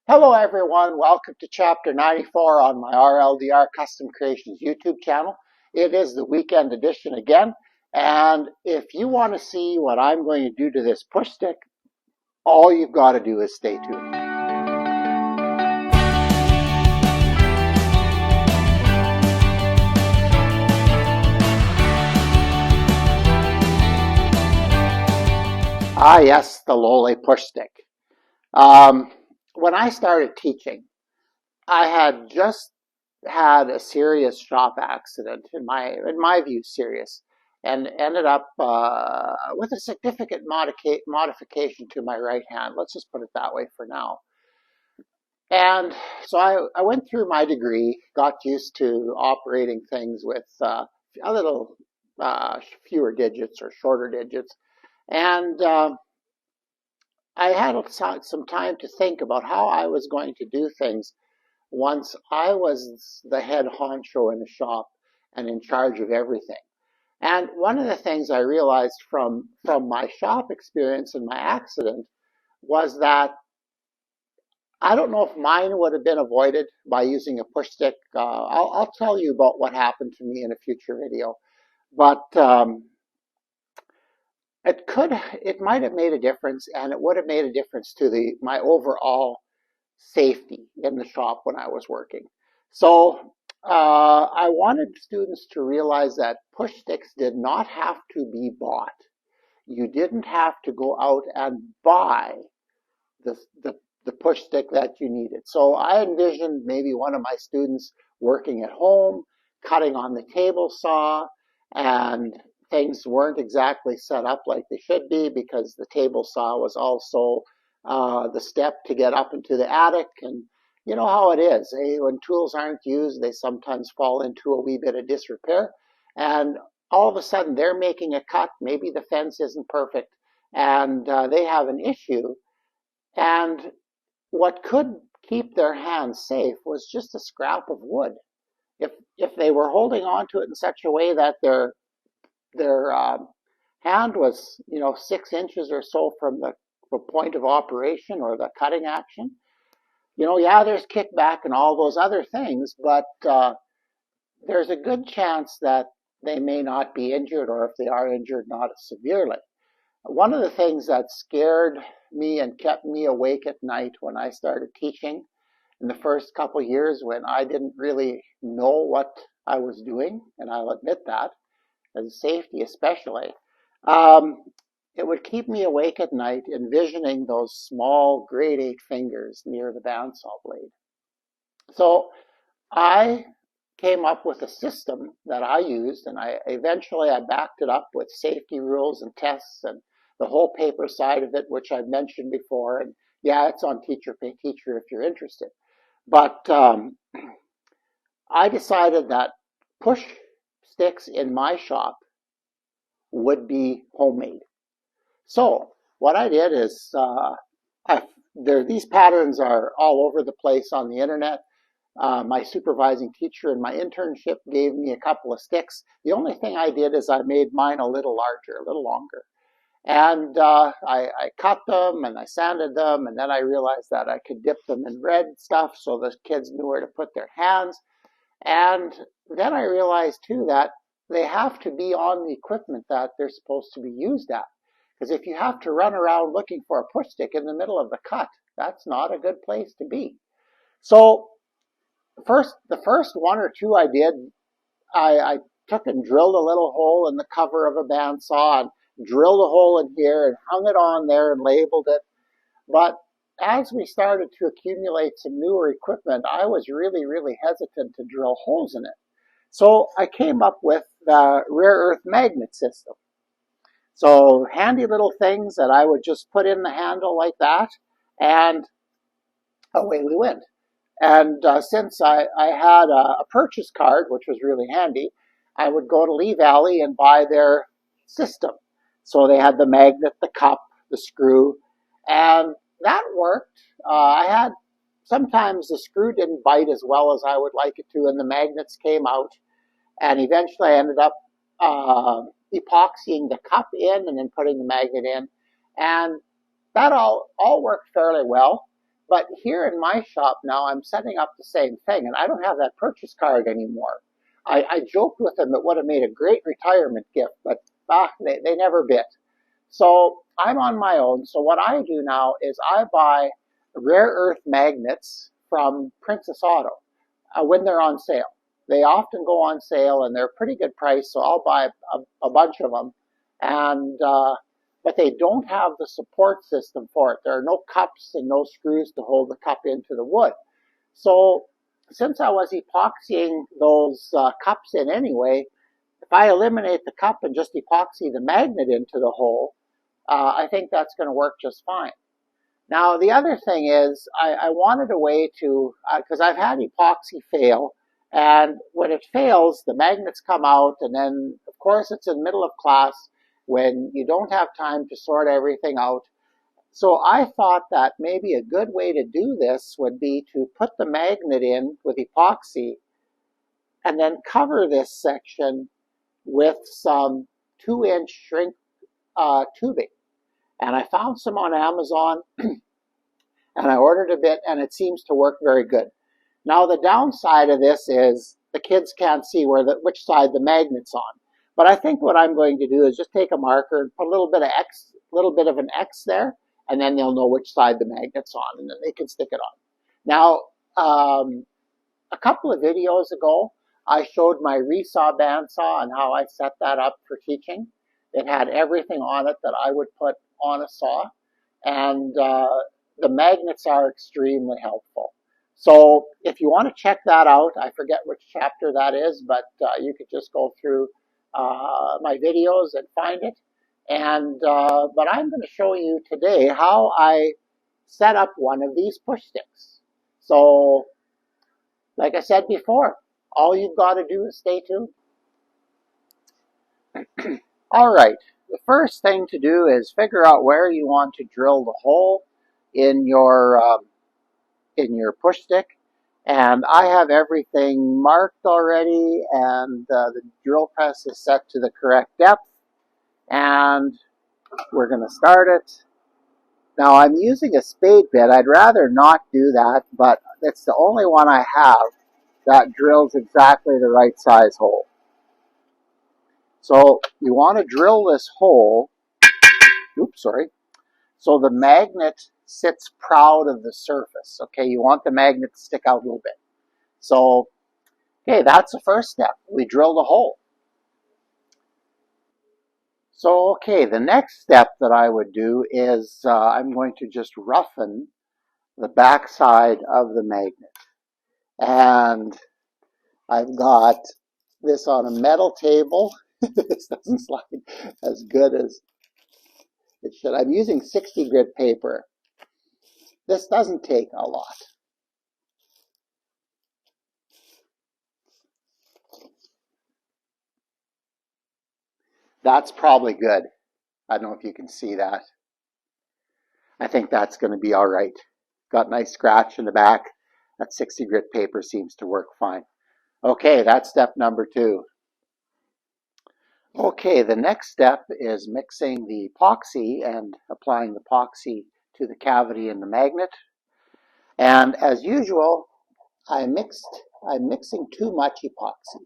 Hello everyone, welcome to chapter 94 on my RLDR Custom Creations YouTube channel. It is the weekend edition again, and if you want to see what I'm going to do to this push stick, all you've got to do is stay tuned. Ah yes, the Lole push stick. When I started teaching, I had just had a serious shop accident, in my view serious, and ended up with a significant modification to my right hand. Let's just put it that way for now. And so I went through my degree, got used to operating things with a little fewer digits or shorter digits, and I had some time to think about how I was going to do things once I was the head honcho in the shop and in charge of everything. And one of the things I realized from my shop experience and my accident was that I don't know if mine would have been avoided by using a push stick. I'll tell you about what happened to me in a future video, but it might have made a difference, and it would have made a difference to my overall safety in the shop when I was working. So I wanted students to realize that push sticks did not have to be bought. You didn't have to go out and buy the push stick that you needed. So I envisioned maybe one of my students working at home, cutting on the table saw, and things weren't exactly set up like they should be because the table saw was also the step to get up into the attic. And you know how it is. When tools aren't used, they sometimes fall into a wee bit of disrepair. And all of a sudden, they're making a cut. Maybe the fence isn't perfect, and they have an issue. And what could keep their hands safe was just a scrap of wood. If they were holding on to it in such a way that their hand was 6 inches or so from the point of operation or the cutting action, yeah, there's kickback and all those other things, but there's a good chance that they may not be injured, or if they are injured, not severely. One of the things that scared me and kept me awake at night when I started teaching in the first couple of years, when I didn't really know what I was doing, and I'll admit that, as safety especially, it would keep me awake at night envisioning those small grade 8 fingers near the bandsaw blade. So I came up with a system that I used, and eventually I backed it up with safety rules and tests and the whole paper side of it, which I've mentioned before. And yeah, it's on Teacher Pay Teacher if you're interested. But I decided that push sticks in my shop would be homemade. So what I did is, these patterns are all over the place on the internet. My supervising teacher in my internship gave me a couple of sticks. The only thing I did is I made mine a little larger, a little longer. And I cut them and I sanded them, and then I realized that I could dip them in red stuff so the kids knew where to put their hands. And then I realized too that they have to be on the equipment that they're supposed to be used at. Because if you have to run around looking for a push stick in the middle of the cut, that's not a good place to be. So the first one or two I did, I took and drilled a little hole in the cover of a bandsaw and drilled a hole in here and hung it on there and labeled it. But as we started to accumulate some newer equipment, I was really, really hesitant to drill holes in it. So I came up with the rare earth magnet system. So handy little things that I would just put in the handle like that, and away we went. And since I had a purchase card, which was really handy, I would go to Lee Valley and buy their system. So they had the magnet, the cup, the screw, and that worked. Sometimes the screw didn't bite as well as I would like it to, and the magnets came out. And eventually I ended up epoxying the cup in and then putting the magnet in. And that all worked fairly well. But here in my shop now, I'm setting up the same thing, and I don't have that purchase card anymore. I joked with them it would have made a great retirement gift, but they never bit. So I'm on my own. So what I do now is I buy rare earth magnets from Princess Auto when they're on sale. They often go on sale and they're a pretty good price, so I'll buy a bunch of them. And but they don't have the support system for it. There are no cups and no screws to hold the cup into the wood. So since I was epoxying those cups in anyway, if I eliminate the cup and just epoxy the magnet into the hole, I think that's going to work just fine. Now, the other thing is I wanted a way to, because I've had epoxy fail, and when it fails, the magnets come out, and then, of course, it's in the middle of class when you don't have time to sort everything out. So I thought that maybe a good way to do this would be to put the magnet in with epoxy and then cover this section with some 2-inch shrink tubing. And I found some on Amazon and I ordered a bit and it seems to work very good. Now the downside of this is the kids can't see which side the magnet's on. But I think what I'm going to do is just take a marker and put a little bit of an X there, and then they'll know which side the magnet's on, and then they can stick it on. Now, a couple of videos ago, I showed my resaw bandsaw and how I set that up for teaching. It had everything on it that I would put on a saw, and the magnets are extremely helpful. So if you want to check that out, I forget which chapter that is, but you could just go through my videos and find it. And but I'm going to show you today how I set up one of these push sticks. So, like I said before, all you've got to do is stay tuned. All right, the first thing to do is figure out where you want to drill the hole in your push stick. And I have everything marked already, and the drill press is set to the correct depth. And we're going to start it. Now I'm using a spade bit. I'd rather not do that, but it's the only one I have that drills exactly the right size hole. So you want to drill this hole, so the magnet sits proud of the surface. Okay, you want the magnet to stick out a little bit. So, okay, that's the first step. We drill the hole. So, okay, the next step that I would do is I'm going to just roughen the back side of the magnet. And I've got this on a metal table. This doesn't slide as good as it should. I'm using 60 grit paper. This doesn't take a lot. That's probably good. I don't know if you can see that. I think that's going to be all right. Got a nice scratch in the back. That 60 grit paper seems to work fine. Okay, that's step number 2. Okay, the next step is mixing the epoxy and applying the epoxy to the cavity in the magnet. And as usual, I'm mixing too much epoxy.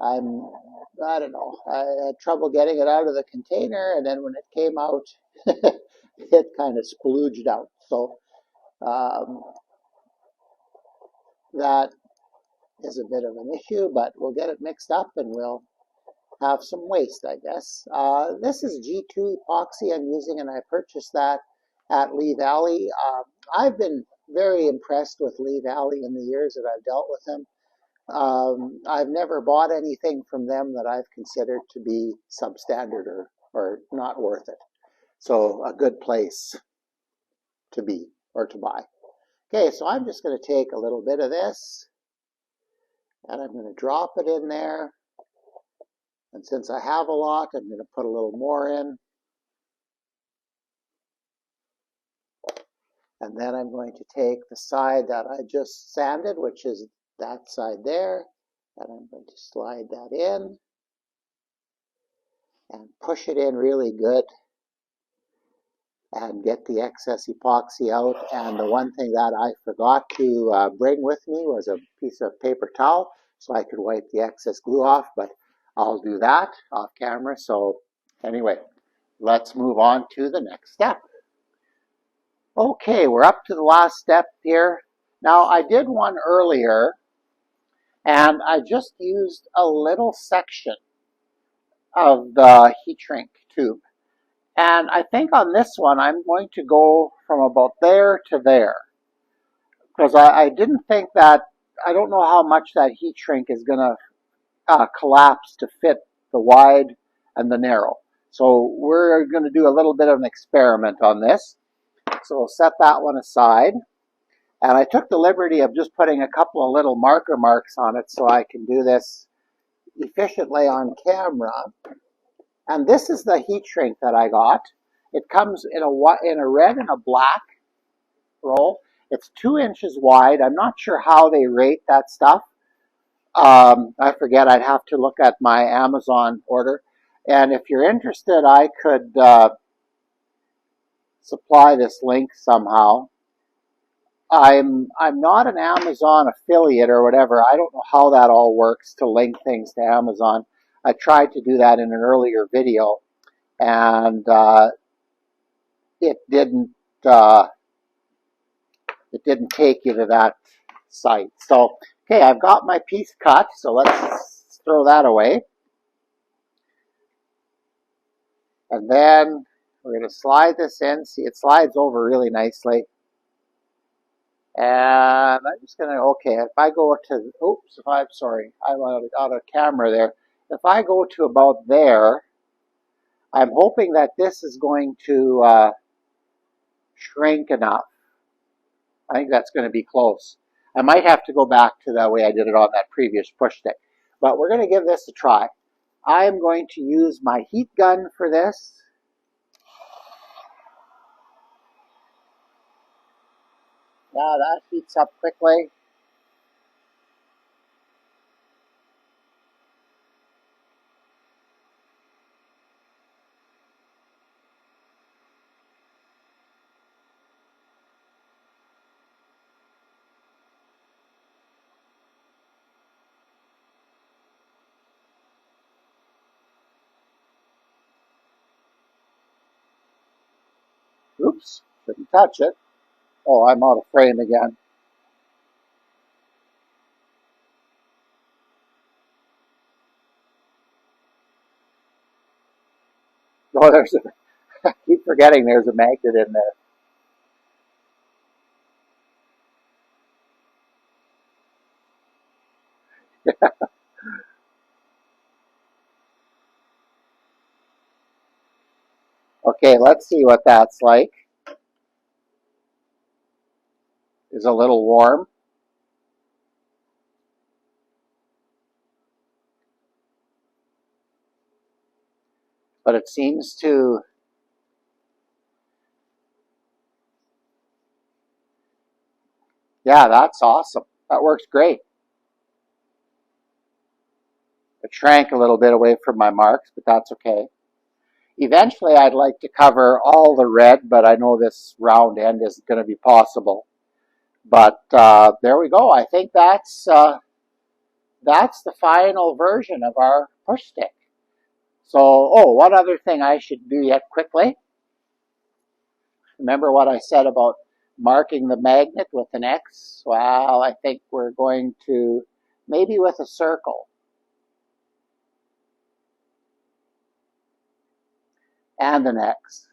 I don't know, I had trouble getting it out of the container, and then when it came out, it kind of splooged out. So that is a bit of an issue, but we'll get it mixed up and we'll have some waste, I guess. This is G2 epoxy I'm using, and I purchased that at Lee Valley. I've been very impressed with Lee Valley in the years that I've dealt with them. I've never bought anything from them that I've considered to be substandard or not worth it. So a good place to be or to buy. Okay, so I'm just going to take a little bit of this and I'm going to drop it in there. And since I have a lot, I'm going to put a little more in. And then I'm going to take the side that I just sanded, which is that side there, and I'm going to slide that in and push it in really good. and get the excess epoxy out. And the one thing that I forgot to bring with me was a piece of paper towel so I could wipe the excess glue off, but I'll do that off camera. So anyway, let's move on to the next step. Okay, we're up to the last step here. Now, I did one earlier, and I just used a little section of the heat shrink tube. And I think on this one, I'm going to go from about there to there. Because I didn't think that, I don't know how much that heat shrink is going to collapse to fit the wide and the narrow. So we're going to do a little bit of an experiment on this. So we'll set that one aside. And I took the liberty of just putting a couple of little marker marks on it so I can do this efficiently on camera. And this is the heat shrink that I got. It comes in a red and a black roll. It's 2 inches wide. I'm not sure how they rate that stuff. I forget. I'd have to look at my Amazon order. And if you're interested, I could supply this link somehow. I'm not an Amazon affiliate or whatever. I don't know how that all works to link things to Amazon. I tried to do that in an earlier video, and it didn't take you to that site. So, okay, I've got my piece cut, so let's throw that away. And then we're going to slide this in. See, it slides over really nicely. And I'm just going to, okay, if I go to, oops, if I'm sorry, I'm out of camera there. If I go to about there, I'm hoping that this is going to shrink enough. I think that's going to be close. I might have to go back to the way I did it on that previous push stick. But we're going to give this a try. I'm going to use my heat gun for this. Now that heats up quickly. Oops, shouldn't touch it. Oh, I'm out of frame again. Oh, I keep forgetting there's a magnet in there. Okay, let's see what that's like. It's a little warm. But it seems to, yeah, that's awesome. That works great. It shrank a little bit away from my marks, but that's okay. Eventually, I'd like to cover all the red, but I know this round end isn't going to be possible. But there we go. I think that's the final version of our push stick. So, oh, one other thing I should do yet quickly. Remember what I said about marking the magnet with an X? Well, I think we're going to, maybe with a circle. And an X.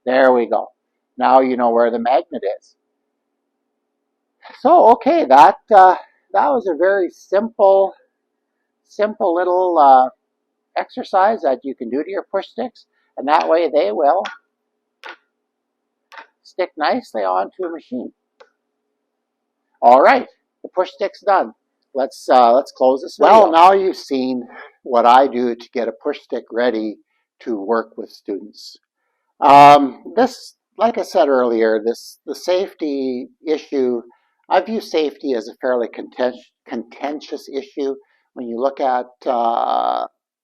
There we go. Now you know where the magnet is. So, okay, that was a very simple little exercise that you can do to your push sticks, and that way they will stick nicely onto a machine. All right, the push stick's done. Let's close this video. Well, now you've seen what I do to get a push stick ready to work with students. This, like I said earlier, the safety issue, I view safety as a fairly contentious issue. When you look at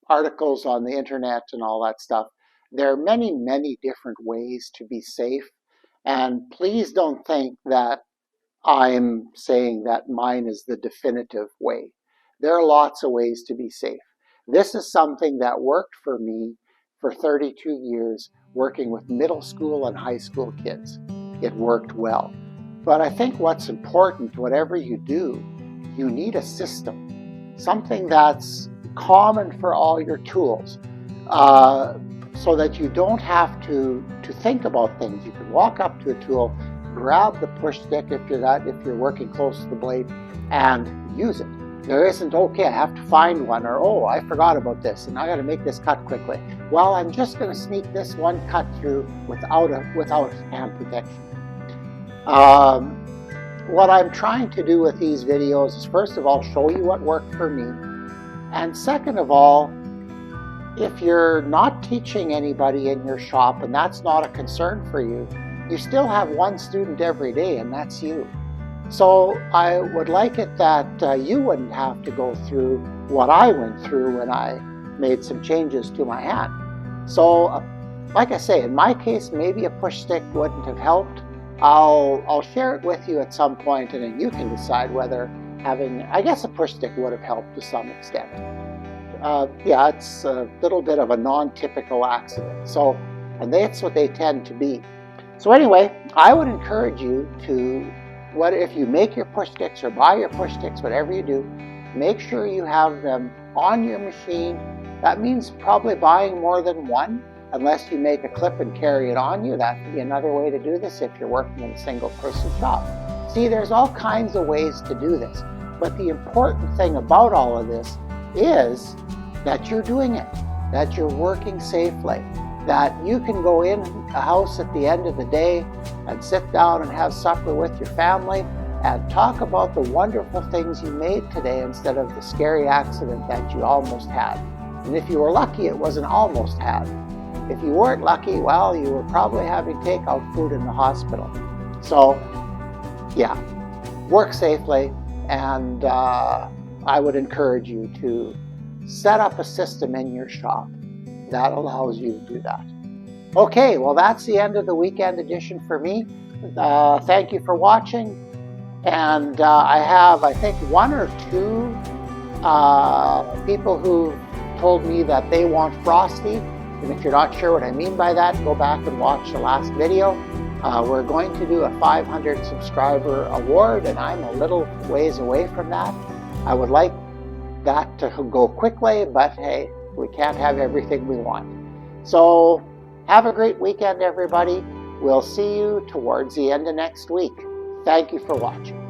articles on the internet and all that stuff, There are many, many different ways to be safe. And please don't think that I'm saying that mine is the definitive way. There are lots of ways to be safe. This is something that worked for me for 32 years, working with middle school and high school kids. It worked well. But I think what's important, whatever you do, you need a system, something that's common for all your tools, so that you don't have to think about things. You can walk up to a tool, grab the push stick if you're working close to the blade, and use it. There isn't, okay, I have to find one, or oh, I forgot about this and I got to make this cut quickly. Well, I'm just going to sneak this one cut through without hand protection. What I'm trying to do with these videos is, first of all, show you what worked for me, and second of all, if you're not teaching anybody in your shop and that's not a concern for you, you still have one student every day, and that's you. So I would like it that you wouldn't have to go through what I went through when I made some changes to my hand. So like I say, in my case, maybe a push stick wouldn't have helped. I'll share it with you at some point, and then you can decide whether having, I guess a push stick would have helped to some extent. Yeah, it's a little bit of a non-typical accident. So, and that's what they tend to be. So anyway, I would encourage you to, if you make your push sticks or buy your push sticks, whatever you do, make sure you have them on your machine. That means probably buying more than one, unless you make a clip and carry it on you. That would be another way to do this if you're working in a single person shop. See, there's all kinds of ways to do this. But the important thing about all of this is that you're doing it, that you're working safely, that you can go in a house at the end of the day and sit down and have supper with your family and talk about the wonderful things you made today instead of the scary accident that you almost had. And if you were lucky, it was an almost had. If you weren't lucky, well, you were probably having takeout food in the hospital. So, yeah, work safely, and I would encourage you to set up a system in your shop that allows you to do that. Okay, well, that's the end of the weekend edition for me. Thank you for watching. And I have, I think, one or two people who told me that they want Frosty. And if you're not sure what I mean by that, go back and watch the last video. We're going to do a 500 subscriber award, and I'm a little ways away from that. I would like that to go quickly, but hey, we can't have everything we want. So have a great weekend, everybody. We'll see you towards the end of next week. Thank you for watching.